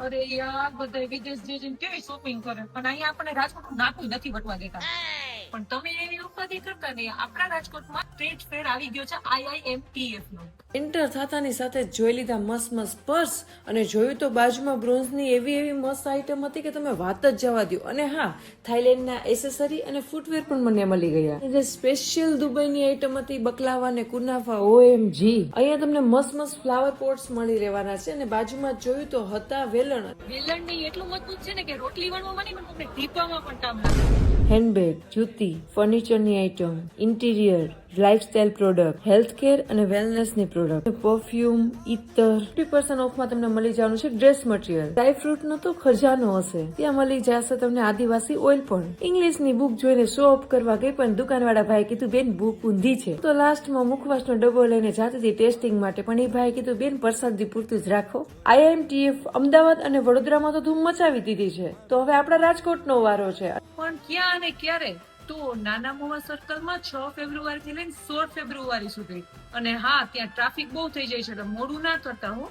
અરે યાર બધા વિદેશ જઈને કેવી શોપિંગ કરે પણ અહીંયા આપણે રાજકોટ નાખું નથી વટવા દેતા. પણ તમે એવી ઉપાધિ કરતા નહીં. આપણા રાજકોટમાં ટ્રેડ ફેર આવી ગયો છે IIMTF નો. એન્ટર થતાની સાથે જ જોઈ લીધા મસ્ત મસ્ત પર્સ અને જોયું તો બાજુમાં બ્રોન્ઝની એવી મસ્ત આઈટમ હતી કે તમે વાત જ જવા દો. અને હા, થાઈલેન્ડના એસેસરી અને ફૂટવેર પણ મને મળી ગયા. જે સ્પેશિયલ દુબઈની આઈટમ હતી બકલાવા અને કુનાફા, OMG. અહીંયા તમને મસ્ત મસ્ત ફ્લાવર પોટ્સ મળી રહેવાના છે. અને બાજુમાં જોયું તો હતા વેલણ. વેલણ ની એટલું મજબૂત છે ને કે રોટલી વણવામાં નહીં પણ તમને ટીપવામાં પણ કામ લાગે. હેન્ડબેગ, જૂતી, ફર્નિચરની item, interior, lifestyle product, health care અને વેલનેસની પ્રોડક્ટ, પરફ્યુમ, ઇત્તર 50% ઓફમાં તમને મળી જવાનું છે. ડ્રેસ મટીરિયલ, ડ્રાય ફ્રૂટનો તો ખજાનો હશે. ત્યાં મળી જશે તમને આદિવાસી ઓઇલ પણ. ઇંગ્લિશની બુક જોઈને શો ઓફ કરવા ગઈ પણ દુકાનવાળા ભાઈ કીધું બેન બુક ઊંધી છે. તો લાસ્ટમાં મુખવાસનો ડબ્બો લઈને જાતી હતી ટેસ્ટિંગ માટે પણ એ ભાઈ કીધું બેન પ્રસાદી પૂરતું જ રાખો. IIMTF અમદાવાદ અને વડોદરામાં તો ધૂમ મચાવી દીધી છે. તો હવે આપણા રાજકોટનો વારો છે. પણ ક્યાં અને ક્યારે? તો નાના મોવા સર્કલમાં 6 ફેબ્રુઆરી થી લઈને 16 ફેબ્રુઆરી સુધી. અને હા, ત્યાં ટ્રાફિક બહુ થઈ જાય છે એટલે મોડું ના કરતા હો.